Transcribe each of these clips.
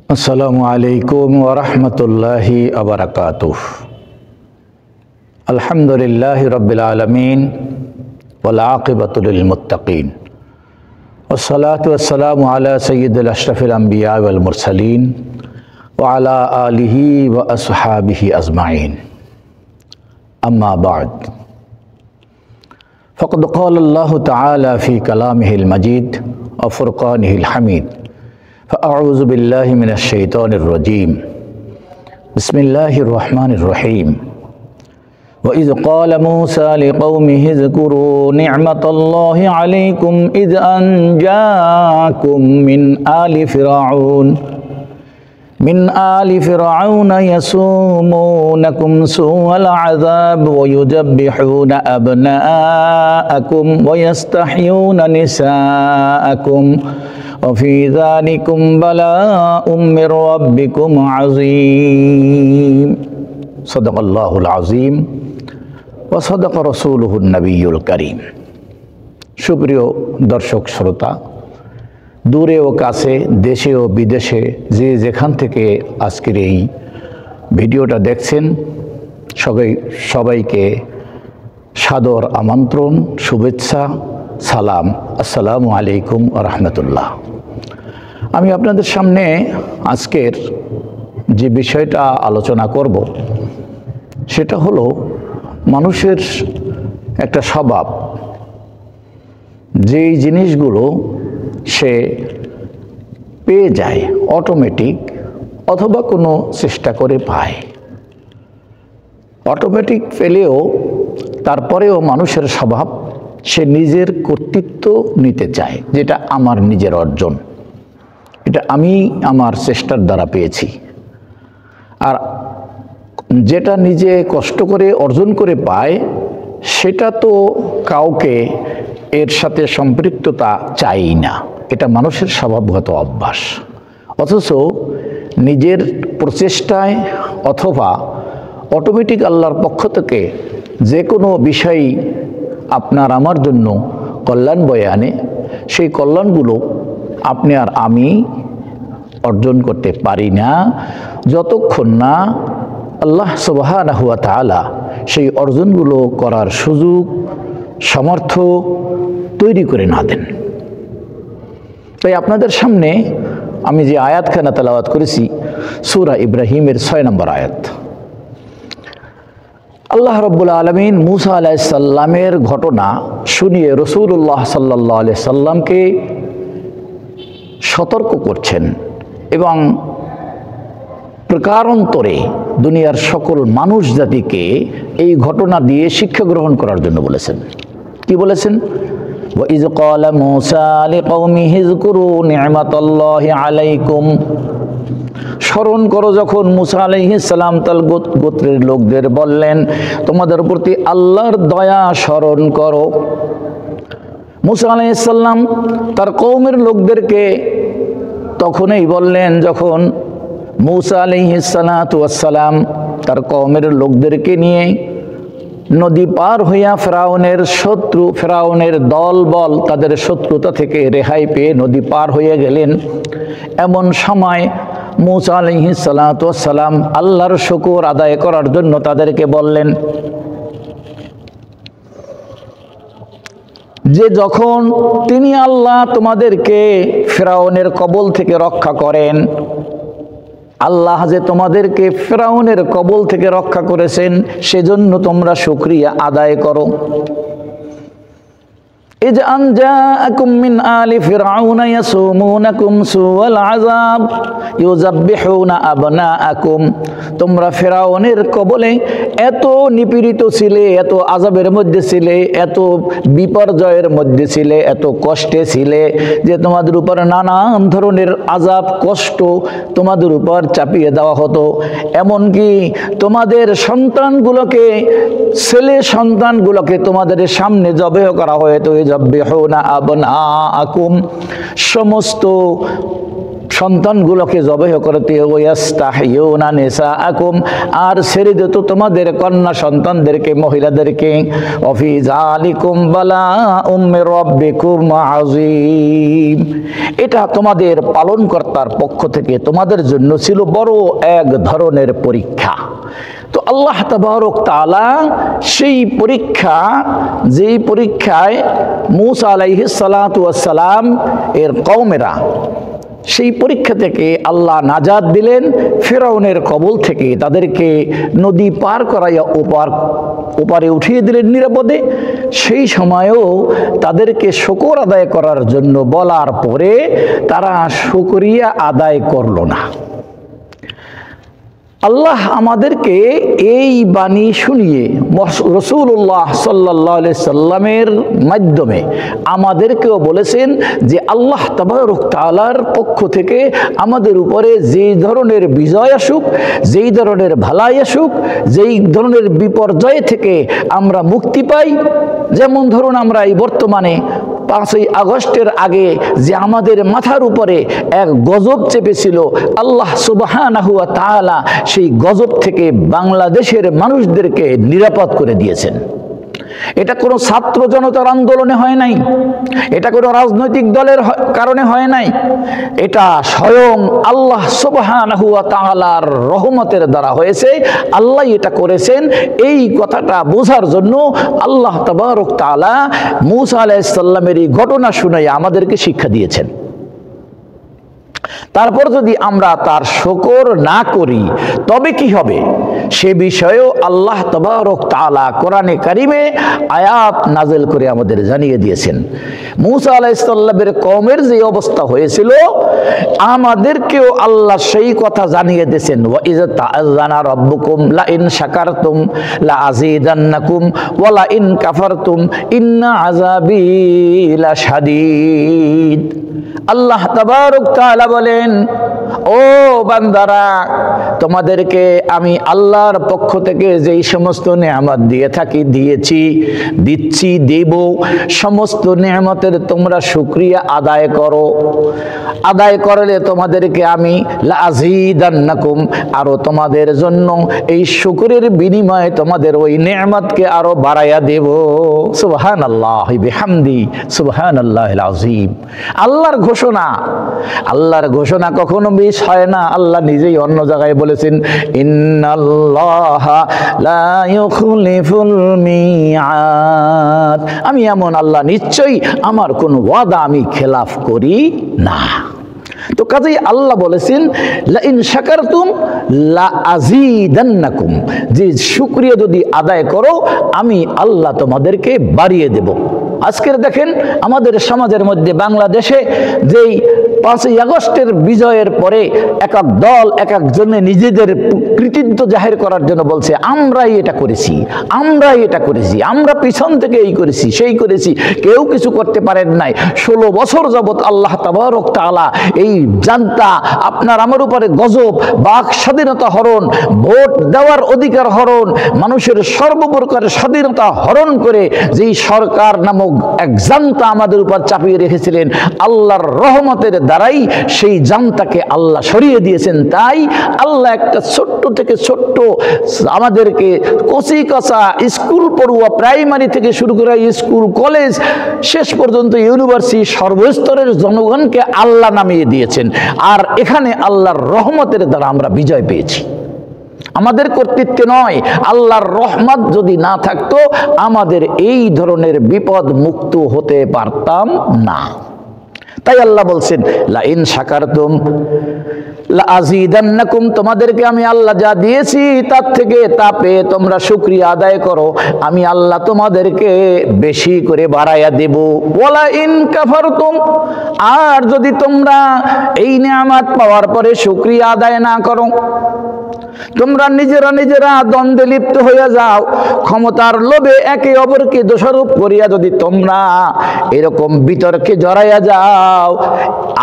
আসসালামু আলাইকুম ওয়া রাহমাতুল্লাহি ওয়া বারাকাতুহু। আলহামদুলিল্লাহি রাব্বিল আলামিন ওয়াল আকিবাতু লিল মুত্তাকিন ওয়াসসালাতু ওয়াসসালামু আলা সাইয়্যিদিল আশরাফিল আমবিয়া ওয়াল মুরসালিন ওয়া আলা আলিহি ওয়া আসহাবিহি আজমাইন। আম্মা বা'দ, ফাকাদ ক্বালা আল্লাহু তাআলা ফি কালামিহিল মাজিদ ওয়া ফুরকানিহিল হামিদ। فأعوذ بالله من الشيطان الرجيم بسم الله الرحمن الرحيم وإذ قال موسى لقومه اذكروا نعمة الله عليكم إذ أنجاكم من آل فرعون يسومونكم سوء العذاب ويذبحون أبناءكم ويستحيون نساءكم وفي ذلكم بلاء من ربكم عظيم صدق الله العظيم وصدق رسوله النبي الكريم। সুপ্রিয় দর্শক শ্রোতা, দূরে ও কাছে, দেশে ও বিদেশে যে যেখান থেকে আজকের এই ভিডিওটা দেখছেন, সবাইকে সাদর আমন্ত্রণ, শুভেচ্ছা, সালাম। আসসালামু আলাইকুম ওয়া রাহমাতুল্লাহ। আমি আপনাদের সামনে আজকের যে বিষয়টা আলোচনা করব সেটা হলো মানুষের একটা স্বভাব, যেই জিনিসগুলো সে পেয়ে যায় অটোমেটিক অথবা কোনো চেষ্টা করে পায়। অটোমেটিক পেলেও তারপরেও মানুষের স্বভাব সে নিজের কর্তৃত্ব নিতে চায়, যেটা আমার নিজের অর্জন, এটা আমি আমার চেষ্টার দ্বারা পেয়েছি। আর যেটা নিজে কষ্ট করে অর্জন করে পায় সেটা তো কাউকে এর সাথে সম্পৃক্ততা চাই না, এটা মানুষের স্বভাবগত অভ্যাস। অথচ নিজের প্রচেষ্টায় অথবা অটোমেটিক আল্লাহর পক্ষ থেকে যে কোনো বিষয়ই আপনার আমার জন্য কল্যাণ বয়ে আনে, সেই কল্যাণগুলো আপনি আর আমি অর্জন করতে পারি না যতক্ষণ না আল্লাহ সুবহানাহু ওয়া তাআলা সেই অর্জনগুলো করার সুযোগ সামর্থ্য তৈরি করে না দেন। তাই আপনাদের সামনে আমি যে আয়াতখানা তেলাওয়াত করেছি, সূরা ইব্রাহিমের 6 নম্বর আয়াত। আল্লাহ রাব্বুল আলামিন মুসা আলাইহিস সালামের ঘটনা শুনিয়ে রাসূলুল্লাহ সাল্লাল্লাহু আলাইহি সাল্লামকে সতর্ক করছেন এবং প্রকারান্তরে দুনিয়ার সকল মানুষ জাতিকে এই ঘটনা দিয়ে শিক্ষা গ্রহণ করার জন্য বলেছেন। কি বলেছেন? وَإِذْ قَالَ مُوسَى لِقَوْمِهِ اذْكُرُوا نِعْمَةَ اللَّهِ عَلَيْكُمْ। স্মরণ করো যখন মুসা আলাইহিস সালাম তার গোত্রের লোকদের বললেন, তোমাদের প্রতি আল্লাহর দয়া স্মরণ করো। মুসা আলাইহিস সালাম তার কওমের লোকদেরকে তখনই বললেন যখন মুসা আলাইহিস সালাতু ওয়াস সালাম তার কওমের লোকদেরকে নিয়ে নদী পার হইয়া ফেরাউনের দলবল তাদের শত্রুতা থেকে রেহাই পেয়ে নদী পার হয়ে গেলেন। এমন সময় মুসা আলাইহিস সালাতু ওয়াস সালাম আল্লাহর শুকর আদায় করার জন্য তাদেরকে বললেন যে যখন তিনি আল্লাহ তোমাদেরকে ফেরাউনের কবল থেকে রক্ষা করেন, আল্লাহ যে তোমাদেরকে ফেরাউনের কবল থেকে রক্ষা করেছেন সেজন্য তোমরা শুকরিয়া আদায় করো। إذ أنجاكم من آل فرعون يسومونكم سوء العذاب يذبحون أبناءكم। তোমরা ফেরাউনের কবলে এত নিপীড়িত ছিলে, এত আযাবের মধ্যে ছিলে, এত বিপর্যয়ের মধ্যে ছিলে, এত কষ্টে ছিলে যে তোমাদের উপর নানান ধরনের আযাব কষ্ট তোমাদের উপর চাপিয়ে দেওয়া হতো। এমনকি তোমাদের সন্তানগুলোকে, ছেলে সন্তানগুলোকে তোমাদের সামনে জবেহ করা হতো। সমস্ত সন্তানগুলোকে জবেহ করতে, ওয়াস্তাহইউনা নিসাআকুম, আর ছেড়ে দিত তোমাদের কন্যা সন্তানদেরকে, মহিলাদেরকে। ওয়াফি যালিকুম বালাউম মির রাব্বিকুম আযীম, এটা তোমাদের পালনকর্তার পক্ষ থেকে তোমাদের জন্য ছিল বড় এক ধরনের পরীক্ষা। তো আল্লাহ তাবারক তাআলা সেই পরীক্ষা, যেই পরীক্ষায় মূসা আলাইহিস সালাতু ওয়াস সালাম এর কওমেরা, সেই পরীক্ষা থেকে আল্লাহ নাজাত দিলেন ফিরআউনের কবল থেকে, তাদেরকে নদী পার করাইয়া ওপারে উঠিয়ে দিলেন নিরাপদে। সেই সময়েও তাদেরকে শুকর আদায় করার জন্য বলার পরে তারা শুকরিয়া আদায় করল না। আল্লাহ আমাদেরকে এই বাণী শুনিয়ে রাসূলুল্লাহ সাল্লাল্লাহু আলাইহি সাল্লামের মাধ্যমে আমাদেরকেও বলেছেন যে আল্লাহ তাবারক তাআলার পক্ষ থেকে আমাদের উপরে যেই ধরনের বিজয় আসুক, যেই ধরনের ভালাই আসুক, যেই ধরনের বিপর্যয় থেকে আমরা মুক্তি পাই, যেমন ধরুন আমরা এই বর্তমানে 5ই আগস্টের আগে যে আমাদের মাথার উপরে এক গজব চেপেছিল, আল্লাহ সুবহানাহু ওয়া তাআলা সেই গজব থেকে বাংলাদেশের মানুষদেরকে নিরাপদ করে দিয়েছেন। এটা কোনো ছাত্র জনতার আন্দোলনে হয় নাই, এটা কোনো রাজনৈতিক দলের কারণে হয় নাই, এটা স্বয়ং আল্লাহ সুবহানাহু ওয়া তাআলার রহমতের দ্বারা হয়েছে। আল্লাহ এটা করেছেন। এই কথাটা বোঝার জন্য আল্লাহ তাবারক তাআলা মূসা আলাইহিস সালামের এই ঘটনা শুনাইয়া আমাদেরকে শিক্ষা দিয়েছেন। তারপর যদি আমরা তার শুকর না করি তবে কি হবে, সে বিষয়েও আল্লাহ তাবারক তাআলা কোরআনে কারিমে আয়াত নাযিল করে আমাদের জানিয়ে দিয়েছেন। মূসা আলাইহিস সালামের কওমের যে অবস্থা হয়েছিল, আমাদেরকেও আল্লাহ সেই কথা জানিয়ে দিয়েছেন। ওয়া ইয তাআযানা রাব্বুকুম লা ইন শাকারতুম লা আযীদান্নাকুম ওয়া লা ইন কাফারতুম ইন্না আযাবি লাশাদীদ। আল্লাহ তাবারক তাআলা বলেন, ও বান্দারা, তোমাদেরকে আমি আল্লাহর পক্ষ থেকে যেই সমস্ত নেয়ামত দিয়ে থাকি, দিচ্ছি, দেব, সমস্ত নেয়ামতের তোমরা শুকরিয়া আদায় করো। আদায় করলে তোমাদেরকে আমি লাযীদান্নাকুম, আরো তোমাদের জন্য এই শুকরের বিনিময়ে তোমাদের ওই নেয়ামতকে আরো বাড়াইয়া দেব। সুবহানাল্লাহি বিহামদি, সুবহানাল্লাহিল আযীম। আল্লাহর ঘোষণা, আল্লাহর ঘোষণা কখনো মিস হয় না। আল্লাহ নিজেই অন্য জায়গায় বলেছেন, ইন্নাল্লাহা লা ইউখলিফুল মিআদ, আমি এমন আল্লাহ, নিশ্চয়ই আমার কোন ওয়াদা আমি খেলাফ করি না। তো কাজেই আল্লাহ বলেছেন, লা ইন শাকারতুম লা আযীদান্নাকুম, যে শুকরিয়া যদি আদায় করো আমি আল্লাহ তোমাদেরকে বাড়িয়ে দেব। আজকের দেখেন আমাদের সমাজের মধ্যে বাংলাদেশে যেই 5ই আগস্টের বিজয়ের পরে এক এক দল এক একজনে নিজেদের কৃতিত্ব জাহির করার জন্য বলছে, আমরাই এটা করেছি, আমরাই এটা করেছি, আমরা পিছন থেকে এই করেছি, সেই করেছি। কেউ কিছু করতে পারেন নাই। 16 বছর যাবত আল্লাহ তাবারক তাআলা এই জান্তা আপনার আমার উপরে গজব, বাক স্বাধীনতা হরণ, ভোট দেওয়ার অধিকার হরণ, মানুষের সর্বপ্রকার স্বাধীনতা হরণ করে যেই সরকার নামক এক জান্তা আমাদের উপর চাপিয়ে রেখেছিলেন, আল্লাহর রহমতের দ্বারাই সেই জান্তাকে আল্লাহ সরিয়ে দিয়েছেন। তাই আল্লাহ একটা ছোট্ট থেকে ছোট্ট আমাদেরকে কচি কাঁচা স্কুল পড়ুয়া, প্রাইমারি থেকে শুরু করে স্কুল, কলেজ, শেষ পর্যন্ত ইউনিভার্সিটি, সর্বস্তরের জনগণকে আল্লাহ নামিয়ে দিয়েছেন। আর এখানে আল্লাহর রহমতের দ্বারা আমরা বিজয় পেয়েছি। আমাদের কর্তৃত্বে নয়, আল্লাহর রহমত যদি না থাকতো আমাদের এই ধরনের বিপদ মুক্ত হতে পারতাম না। তাই আল্লাহ বলছেন, লা ইন শাকারতুম লা আযীদান্নাকুম, তোমাদেরকে আমি আল্লাহ যা দিয়েছি তার থেকে তা পেয়ে তোমরা শুকরিয়া আদায় করো, আমি আল্লাহ তোমাদেরকে বেশি করে বাড়াইয়া দেব। ওয়ালা ইন কাফারতুম, আর যদি তোমরা এই নিয়ামত পাওয়ার পরে শুকরিয়া আদায় না করো, তোমরা নিজেরা নিজেরা দ্বন্দ্বে লিপ্ত হইয়া যাও, ক্ষমতার লোভে একে অপরকে দোষারোপ করিয়া যদি তোমরা এরকম বিতর্কে জড়াইয়া যাও,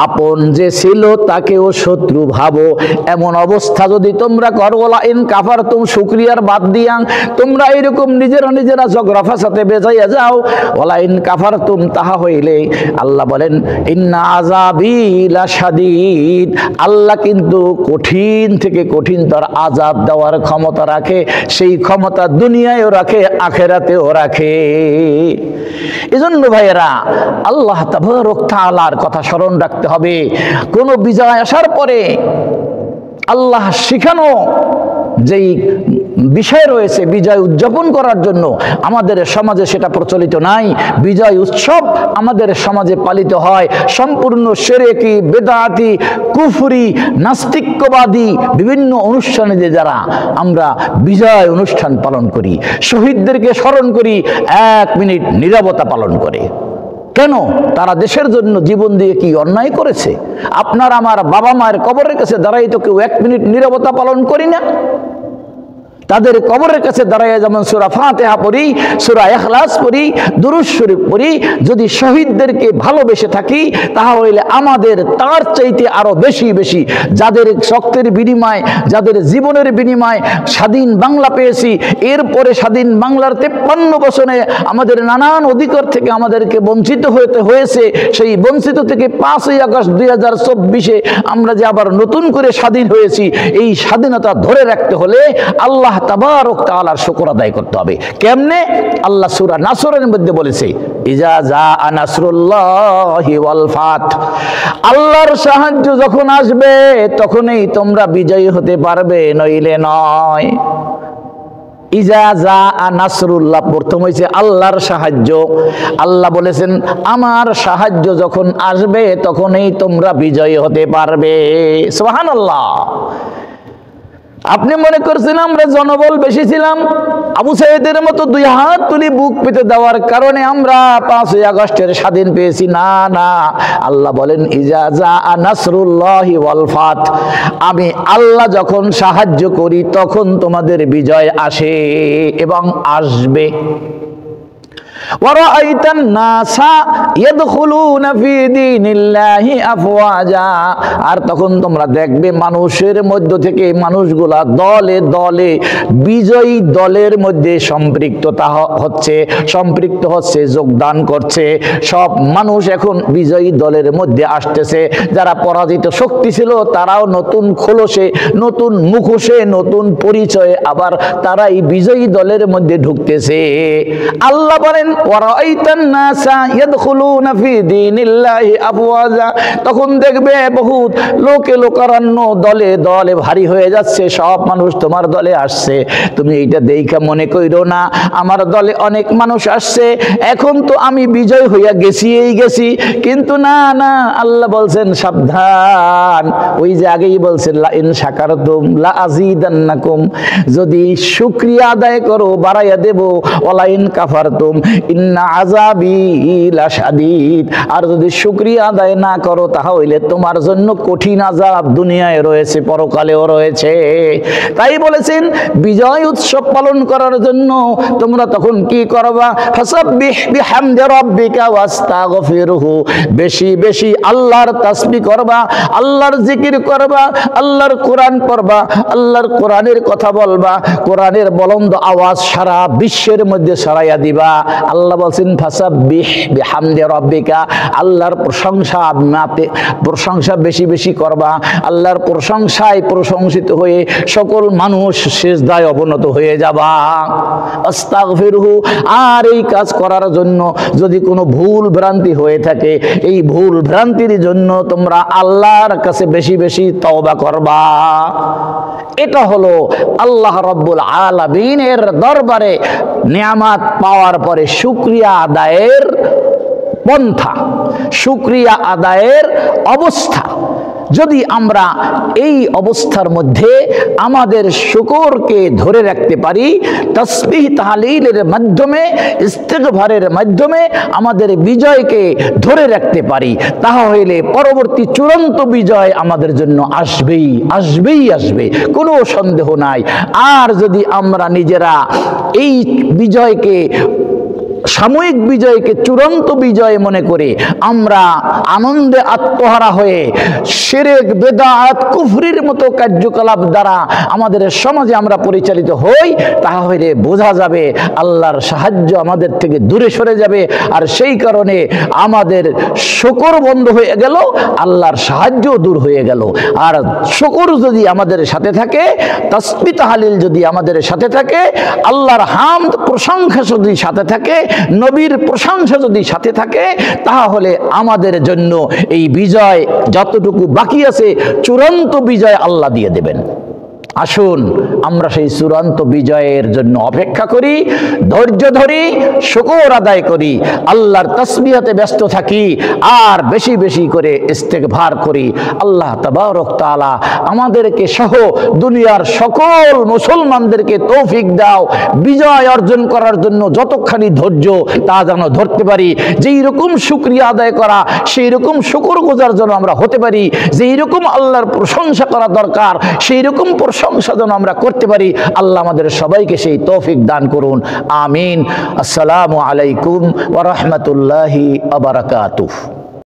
আপন যে ছিল তাকেও শত্রু ভাবো, এমন অবস্থা যদি তোমরা করো, ওয়ালা ইন কাফারতুম, শুকরিয়ার বাদ দিয়া তোমরা এরকম নিজেরা নিজেরা ঝগড়া ফাসাতে বেজাইয়া যাও, ওয়ালা ইন কাফারতুম, তাহা হইলে আল্লাহ বলেন ইন্না আযাবি লাশাদীদ, আল্লাহ কিন্তু কঠিন থেকে কঠিনতর আযাব দেওয়ার ক্ষমতা রাখে। সেই ক্ষমতা দুনিয়ায়ও রাখে, আখিরাতেও রাখে। এজন্য ভাইয়েরা, আল্লাহ তাবারক তাআলার কথা স্মরণ রাখতে হবে। কোন বিজয় আসার পরে আল্লাহ শিখানো যেই বিষয় রয়েছে বিজয় উদযাপন করার জন্য, আমাদের সমাজে সেটা প্রচলিত নাই। বিজয় উৎসব আমাদের সমাজে পালিত হয় সম্পূর্ণ শিরকি, বেদাতি, কুফরি, নাস্তিক্যবাদী বিভিন্ন অনুষ্ঠানে যে যারা আমরা বিজয় অনুষ্ঠান পালন করি, শহীদদেরকে স্মরণ করি, 1 মিনিট নীরবতা পালন করে। কেন? তারা দেশের জন্য জীবন দিয়ে কি অন্যায় করেছে? আপনার আমার বাবা মায়ের কবরের কাছে দাঁড়াই তো কেউ 1 মিনিট নীরবতা পালন করি না? তাদের কবরের কাছে দাঁড়াইয়া যেমন সূরা ফাতিহা পড়ি, সূরা ইখলাস পড়ি, দুরূদ শরীফ পড়ি, যদি শহীদদেরকে ভালোবেসে থাকি তাহলে আমাদের তার চাইতে আরো বেশি বেশি, যাদের শক্তের বিনিময়, যাদের জীবনের বিনিময় স্বাধীন বাংলা পেয়েছি, এরপরে স্বাধীন বাংলার 53 বছরে আমাদের নানান অধিকার থেকে আমাদেরকে বঞ্চিত হতে হয়েছে। সেই বঞ্চিত থেকে 5ই আগস্ট 2024-এ আমরা যে আবার নতুন করে স্বাধীন হয়েছি, এই স্বাধীনতা ধরে রাখতে হলে আল্লাহ তাবারক তাআলার শুকর আদায় করতে হবে। কেমনে? আল্লাহ সূরা নাসরের মধ্যে বলেছে, ইজা জাআ নাসরুল্লাহি ওয়াল ফাত, আল্লাহর সাহায্য যখন আসবে তখনই তোমরা বিজয়ী হতে পারবে, নইলে নয়। ইজা জাআ নাসরুল্লাহ, প্রথম হয়েছে আল্লাহর সাহায্য। আল্লাহ বলেছেন আমার সাহায্য যখন আসবে তখনই তোমরা বিজয়ী হতে পারবে। সুবহানাল্লাহ। আপনি মনে করছেন আমরা জনবল বেশি ছিলাম, আবু সাইদের মতো 2 হাত তুলি বুক পেতে দেওয়ার কারণে আমরা 5ই আগস্টের স্বাধীন পেয়েছি? না না, আল্লাহ বলেন ইজা জাআ নাসরুল্লাহি ওয়াল ফাত, আমি আল্লাহ যখন সাহায্য করি তখন তোমাদের বিজয় আসে এবং আসবে। ওয়ারাআইতান নাসা ইয়াদখুলুনা ফি দীনিল্লাহি আফওয়াজা, আর তখন তোমরা দেখবে মানুষের মধ্য থেকে মানুষগুলা দলে দলে বিজয়ী দলের মধ্যে সম্পৃক্ত হচ্ছে, যোগদান করছে। সব মানুষ এখন বিজয়ী দলের মধ্যে আসতেছে। যারা পরাজিত শক্তি ছিল তারাও নতুন খোলসে, নতুন মুখোশে, নতুন পরিচয়ে আবার তারাই বিজয়ী দলের মধ্যে ঢুকতেছে। আল্লাহ বলেন ওয়ারাআইতান নাসা ইয়াদখুলুনা ফি দীনিল্লাহি আফওয়াজা, তখন দেখবে বহুত লোকে লোকারণ্য, দলে দলে ভারী হয়ে যাচ্ছে, সব মানুষ তোমার দলে আসছে। তুমি এইটা দেখা মনে কইরো না আমার দলে অনেক মানুষ আসছে, এখন তো আমি বিজয় হইয়া গেছি। কিন্তু না না, আল্লাহ বলছেন সাবধান। ওই যে আগেই বলছেন লা ইন শাকারতুম লা আযীদান্নাকুম, যদি শুকরিয়া আদায় করো বাড়াইয়া দেব, ওয়ালা ইন কাফারতুম ইন্না আযাবি লাশাদীদ, আর যদি শুকরিয়া আদায় না করো তাহলে তোমার জন্য কঠিন আযাব দুনিয়ায় রয়েছে, পরকালেও রয়েছে। তাই বলেছেন বিজয় উৎসব পালন করার জন্য তোমরা তখন কি করবা? ফাসাব্বিহ বিহামদি রাব্বিকা ওয়াস্তাগফিরহু, বেশি বেশি আল্লাহর তাসবিহ করবা, আল্লাহর জিকির করবা, আল্লাহর কোরআন পড়বা, আল্লাহর কোরআনের কথা বলবা, কোরআনের বলন্দ আওয়াজ সারা বিশ্বের মধ্যে ছড়াইয়া দিবা। আল্লাহ বলছেন ফাসাব্বিহ বিহামদি রাব্বিকা, আল্লাহর প্রশংসা বেশি বেশি করবা। আল্লাহর প্রশংসায় প্রশংসিত হয়ে সকল মানুষ সিজদায় অবনত হয়ে যাবা। আস্তাগফিরহু, আর এই কাজ করার জন্য যদি কোনো ভুল ভ্রান্তি হয়ে থাকে, এই ভুল ভ্রান্তির জন্য তোমরা আল্লাহর কাছে বেশি বেশি তওবা করবা। এটা হলো আল্লাহ রাব্বুল আলামিনের দরবারে নিয়ামত পাওয়ার পরে শুকরিয়া আদায়ের পন্থা, শুকরিয়া আদায়ের অবস্থা। যদি আমরা এই অবস্থার মধ্যে আমাদের শুকরকে ধরে রাখতে পারি, তাসবিহ তাহলিলের মাধ্যমে, ইস্তিগফারের মাধ্যমে আমাদের বিজয়কে ধরে রাখতে পারি, তাহলে পরবর্তী চূড়ান্ত বিজয় আমাদের জন্য আসবেই আসবেই আসবে, কোনো সন্দেহ নাই। আর যদি আমরা নিজেরা এই বিজয়কে, সাময়িক বিজয়কে চূড়ান্ত বিজয় মনে করে আমরা আনন্দে আত্মহারা হয়ে শিরক, বেদাত, কুফরির মতো কার্যকলাপ দ্বারা আমাদের সমাজে আমরা পরিচালিত হই, তাহলে বোঝা যাবে আল্লাহর সাহায্য আমাদের থেকে দূরে সরে যাবে। আর সেই কারণে আমাদের শুকর বন্ধ হয়ে গেল, আল্লাহর সাহায্য দূর হয়ে গেল। আর শুকর যদি আমাদের সাথে থাকে, তাসবিহ তাহলিল যদি আমাদের সাথে থাকে, আল্লাহর হামদ প্রশংসা যদি সাথে থাকে, নবীর প্রশংসা যদি সাথে থাকে, তাহলে আমাদের জন্য এই বিজয় যতটুকু বাকি আছে চূড়ান্ত বিজয় আল্লাহ দিয়ে দেবেন। আসুন আমরা সেই চূড়ান্ত বিজয়ের জন্য অপেক্ষা করি, ধৈর্য ধরি, শুকর আদায় করি, আল্লাহর তাসবিহাতে ব্যস্ত থাকি, আর বেশি বেশি করে ইস্তেগফার করি। আল্লাহ তাবারক তাআলা আমাদেরকে সহ দুনিয়ার সকল মুসলমানদেরকে তৌফিক দাও বিজয় অর্জন করার জন্য যতখানি ধৈর্য তা যেন ধরতে পারি, যেই রকম শুকরিয়া আদায় করা সেই রকম শুকরগুজার যেন আমরা হতে পারি, যেই রকম আল্লাহর প্রশংসা করা দরকার সেই রকম প্রশংসা যেন আমরা করতে পারি। আল্লাহ আমাদের সবাইকে সেই তৌফিক দান করুন, আমিন। আসসালামু আলাইকুম ওয়া রাহমাতুল্লাহি ওয়া বারাকাতুহু।